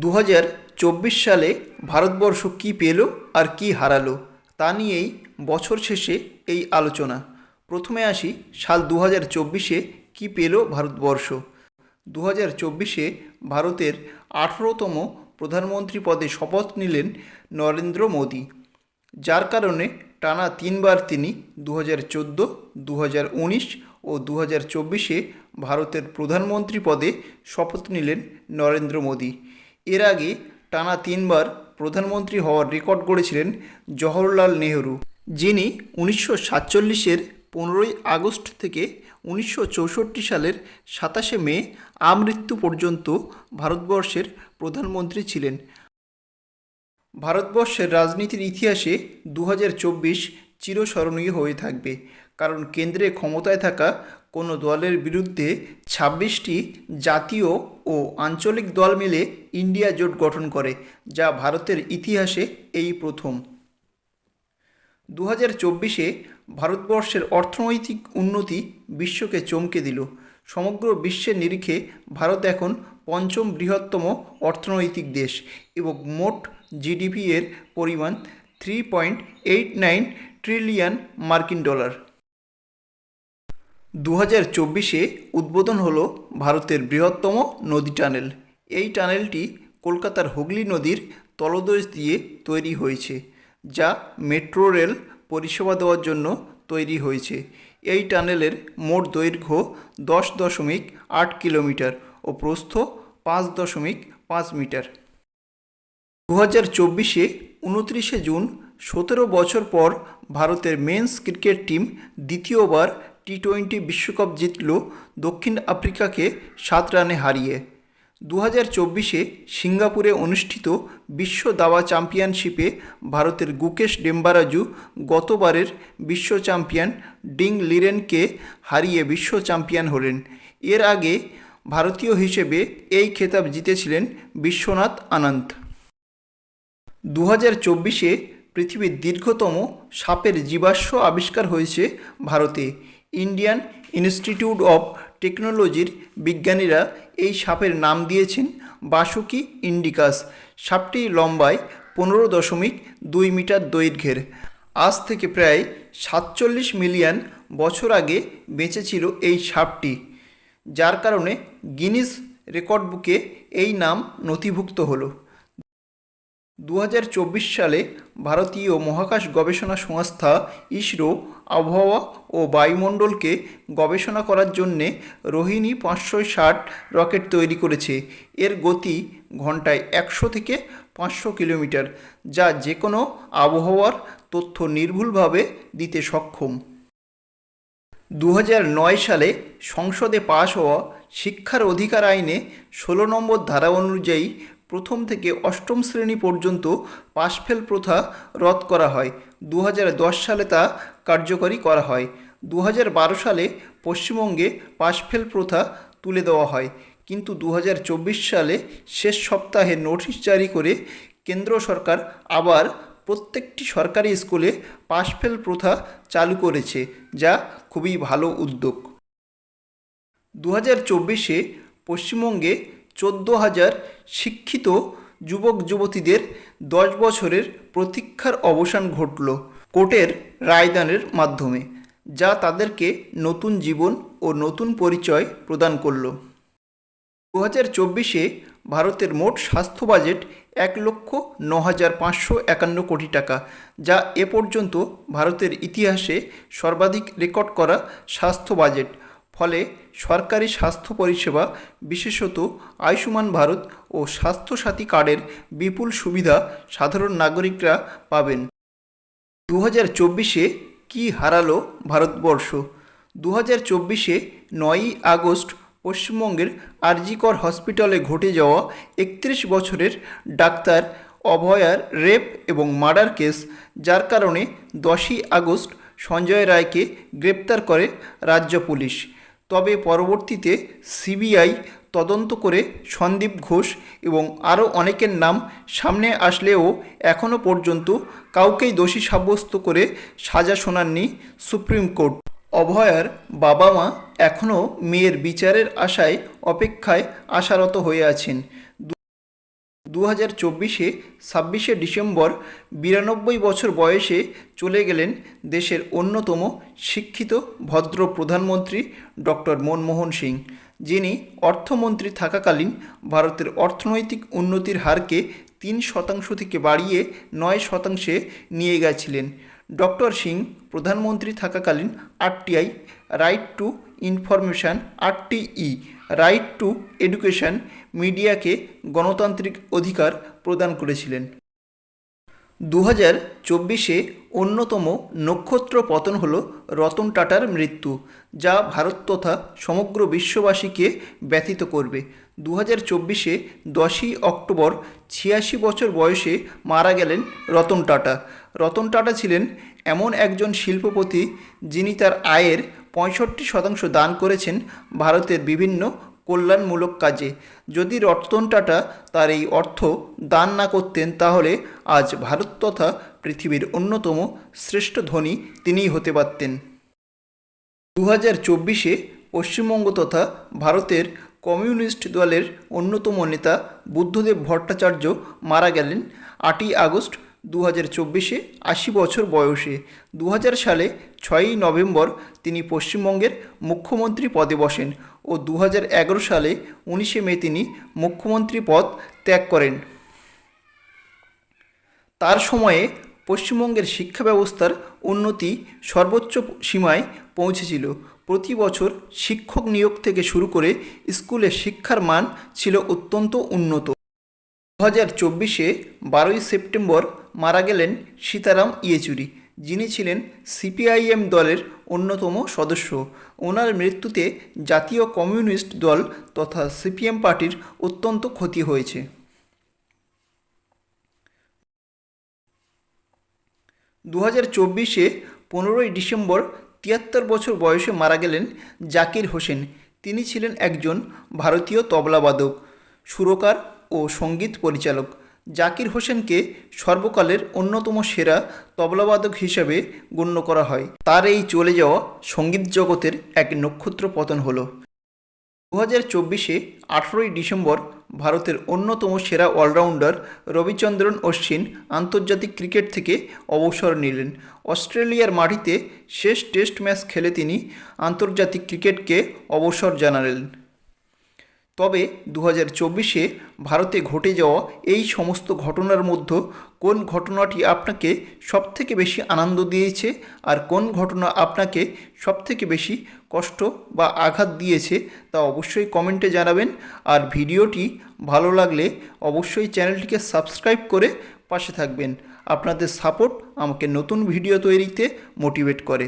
2024 সালে ভারতবর্ষ কী পেল আর কী হারালো তা নিয়েই বছর শেষে এই আলোচনা। প্রথমে আসি সাল 2024-এ কী পেল ভারতবর্ষ। 2024-এ ভারতের 18তম প্রধানমন্ত্রী পদে শপথ নিলেন নরেন্দ্র মোদী, যার কারণে টানা তিনবার তিনি 2014, 2019 ও 2024-এ ভারতের প্রধানমন্ত্রী পদে শপথ নিলেন নরেন্দ্র মোদী। এর আগে টানা তিনবার প্রধানমন্ত্রী হওয়ার রেকর্ড গড়েছিলেন জওহরলাল নেহরু, যিনি 1947-এর 15ই আগস্ট থেকে 1964 সালের 27শে মে আমৃত্যু পর্যন্ত ভারতবর্ষের প্রধানমন্ত্রী ছিলেন। ভারতবর্ষের রাজনীতির ইতিহাসে 2024 চিরস্মরণীয় হয়ে থাকবে, কারণ কেন্দ্রে ক্ষমতায় থাকা কোনো দলের বিরুদ্ধে 26টি জাতীয় ও আঞ্চলিক দল মিলে ইন্ডিয়া জোট গঠন করে, যা ভারতের ইতিহাসে এই প্রথম। 2024-এ ভারতবর্ষের অর্থনৈতিক উন্নতি বিশ্বকে চমকে দিল। সমগ্র বিশ্বের নিরিখে ভারত এখন পঞ্চম বৃহত্তম অর্থনৈতিক দেশ এবং মোট জিডিপি এর পরিমাণ 3.89 ট্রিলিয়ন মার্কিন ডলার। 2024-এ উদ্বোধন হলো ভারতের বৃহত্তম নদী টানেল। এই টানেলটি কলকাতার হুগলি নদীর তলদেশ দিয়ে তৈরি হয়েছে, যা মেট্রো রেল পরিষেবা দেওয়ার জন্য তৈরি হয়েছে। এই টানেলের মোট দৈর্ঘ্য 10.8 কিলোমিটার ও প্রস্থ 5.5 মিটার। 2024-এ 29শে জুন 17 বছর পর ভারতের মেন্স ক্রিকেট টিম দ্বিতীয়বার টি-20 বিশ্বকাপ জিতল দক্ষিণ আফ্রিকাকে 7 রানে হারিয়ে। 2024-এ সিঙ্গাপুরে অনুষ্ঠিত বিশ্ব দাবা চ্যাম্পিয়নশিপে ভারতের গুকেশ ডেম্বারাজু গতবারের বিশ্ব চ্যাম্পিয়ন ডিং লিরেনকে হারিয়ে বিশ্ব চ্যাম্পিয়ন হলেন। এর আগে ভারতীয় হিসেবে এই খেতাব জিতেছিলেন বিশ্বনাথ আনন্দ। 2024-এ পৃথিবীর দীর্ঘতম সাপের জীবাশ্ম আবিষ্কার হয়েছে ভারতে। ইন্ডিয়ান ইনস্টিটিউট অফ টেকনোলজির বিজ্ঞানীরা এই সাপের নাম দিয়েছেন বাসুকি ইন্ডিকাস। সাপটি লম্বায় 15.2 মিটার দৈর্ঘ্যের। আজ থেকে প্রায় 47 মিলিয়ন বছর আগে বেঁচে ছিল এই সাপটি, যার কারণে গিনিস রেকর্ড বুকে এই নাম নথিভুক্ত হলো। 2024 সালে ভারতীয় মহাকাশ গবেষণা সংস্থা ইসরো আবহাওয়া ও বায়ুমণ্ডলকে গবেষণা করার জন্যে রোহিণী 560 রকেট তৈরি করেছে। এর গতি ঘন্টায় 100 থেকে 500 কিলোমিটার, যা যে কোনো আবহাওয়ার তথ্য নির্ভুলভাবে দিতে সক্ষম। 2009 সালে সংসদে পাশ হওয়া শিক্ষার অধিকার আইনে 16 নম্বর ধারা অনুযায়ী প্রথম থেকে অষ্টম শ্রেণী পর্যন্ত পাশ-ফেল প্রথা রদ করা হয়। 2010 সালে তা কার্যকরী করা হয়। 2012 সালে পশ্চিমবঙ্গে পাশ-ফেল প্রথা তুলে দেওয়া হয়, কিন্তু 2024 সালে শেষ সপ্তাহে নোটিশ জারি করে কেন্দ্র সরকার আবার প্রত্যেকটি সরকারি স্কুলে পাশ-ফেল প্রথা চালু করেছে, যা খুবই ভালো উদ্যোগ। 2024-এ পশ্চিমবঙ্গে 14,000 শিক্ষিত যুবক যুবতীদের 10 বছরের প্রতীক্ষার অবসান ঘটল কোর্টের রায়দানের মাধ্যমে, যা তাদেরকে নতুন জীবন ও নতুন পরিচয় প্রদান করল। 2024-এ ভারতের মোট স্বাস্থ্য বাজেট 1,09,551 কোটি টাকা, যা এ পর্যন্ত ভারতের ইতিহাসে সর্বাধিক রেকর্ড করা স্বাস্থ্য বাজেট। ফলে সরকারি স্বাস্থ্য পরিষেবা, বিশেষত আয়ুষ্মান ভারত ও স্বাস্থ্যসাথী কার্ডের বিপুল সুবিধা সাধারণ নাগরিকরা পাবেন। 2024-এ কী হারালো ভারতবর্ষ। 2024-এ 9ই আগস্ট পশ্চিমবঙ্গের আরজিকর হসপিটালে ঘটে যাওয়া 31 বছরের ডাক্তার অভয়ার রেপ এবং মার্ডার কেস, যার কারণে 10ই আগস্ট সঞ্জয় রায়কে গ্রেপ্তার করে রাজ্য পুলিশ। তবে পরবর্তীতে সিবিআই তদন্ত করে সন্দীপ ঘোষ এবং আরও অনেকের নাম সামনে আসলেও এখনও পর্যন্ত কাউকেই দোষী সাব্যস্ত করে সাজা শোনাননি সুপ্রিম কোর্ট। অভয়ার বাবা মা এখনও মেয়ের বিচারের আশায় অপেক্ষায় আশারত হয়ে আছেন। 2024 26শে ডিসেম্বর 92 বছর বয়সে চলে গেলেন দেশের অন্যতম শিক্ষিত ভদ্র প্রধানমন্ত্রী ডক্টর মনমোহন সিং, যিনি অর্থমন্ত্রী থাকাকালীন ভারতের অর্থনৈতিক উন্নতির হারকে 3% থেকে বাড়িয়ে 9% নিয়ে গেছিলেন। ডক্টর সিং প্রধানমন্ত্রী থাকাকালীন RTI, right two information, RTE, right two education, মিডিয়াকে গণতান্ত্রিক অধিকার প্রদান করেছিলেন। 2024 অন্যতম নক্ষত্র পতন হল রতন টাটার মৃত্যু, যা ভারত তথা সমগ্র বিশ্ববাসীকে ব্যথিত করবে। 2024 10ই অক্টোবর 86 বছর বয়সে মারা গেলেন রতন টাটা। রতন টাটা ছিলেন এমন একজন শিল্পপতি যিনি তার আয়ের 65% দান করেছেন ভারতের বিভিন্ন কল্যাণমূলক কাজে। যদি রতন টাটা তার এই অর্থ দান না করতেন তাহলে আজ ভারত তথা পৃথিবীর অন্যতম শ্রেষ্ঠ ধনী তিনিই হতে পারতেন। 2024 পশ্চিমবঙ্গ তথা ভারতের কমিউনিস্ট দলের অন্যতম নেতা বুদ্ধদেব ভট্টাচার্য মারা গেলেন 8ই আগস্ট 2024 80 বছর বয়সে। 2000 সালে 6ই নভেম্বর তিনি পশ্চিমবঙ্গের মুখ্যমন্ত্রী পদে বসেন ও 2011 সালে 19শে মে তিনি মুখ্যমন্ত্রী পদ ত্যাগ করেন। তার সময়ে পশ্চিমবঙ্গের শিক্ষা ব্যবস্থার উন্নতি সর্বোচ্চ সীমায় পৌঁছেছিল। প্রতি বছর শিক্ষক নিয়োগ থেকে শুরু করে স্কুলে শিক্ষার মান ছিল অত্যন্ত উন্নত। 2024 12ই সেপ্টেম্বর মারা গেলেন সীতারাম ইয়েচুরি, যিনি ছিলেন সিপিআইএম দলের অন্যতম সদস্য। ওনার মৃত্যুতে জাতীয় কমিউনিস্ট দল তথা সিপিএম পার্টির অত্যন্ত ক্ষতি হয়েছে। 2024 15ই ডিসেম্বর 73 বছর বয়সে মারা গেলেন জাকির হোসেন। তিনি ছিলেন একজন ভারতীয় তবলাবাদক, সুরকার ও সঙ্গীত পরিচালক। জাকির হোসেনকে সর্বকালের অন্যতম সেরা তবলাবাদক হিসেবে গণ্য করা হয়। তার এই চলে যাওয়া সঙ্গীত জগতের এক নক্ষত্র পতন হলো। 2024 18ই ডিসেম্বর ভারতের অন্যতম সেরা অলরাউন্ডার রবিচন্দ্রন অশ্বিন আন্তর্জাতিক ক্রিকেট থেকে অবসর নিলেন। অস্ট্রেলিয়ার মাটিতে শেষ টেস্ট ম্যাচ খেলে তিনি আন্তর্জাতিক ক্রিকেটকে অবসর জানালেন। তবে 2024 ভারতে ঘটে যাওয়া এই সমস্ত ঘটনার মধ্যে কোন ঘটনাটি আপনাকে সবথেকে বেশি আনন্দ দিয়েছে আর কোন ঘটনা আপনাকে সবথেকে বেশি কষ্ট বা আঘাত দিয়েছে তা অবশ্যই কমেন্টে জানাবেন। আর ভিডিওটি ভালো লাগলে অবশ্যই চ্যানেলটিকে সাবস্ক্রাইব করে পাশে থাকবেন। আপনাদের সাপোর্ট আমাকে নতুন ভিডিও তৈরিতে মোটিভেট করে।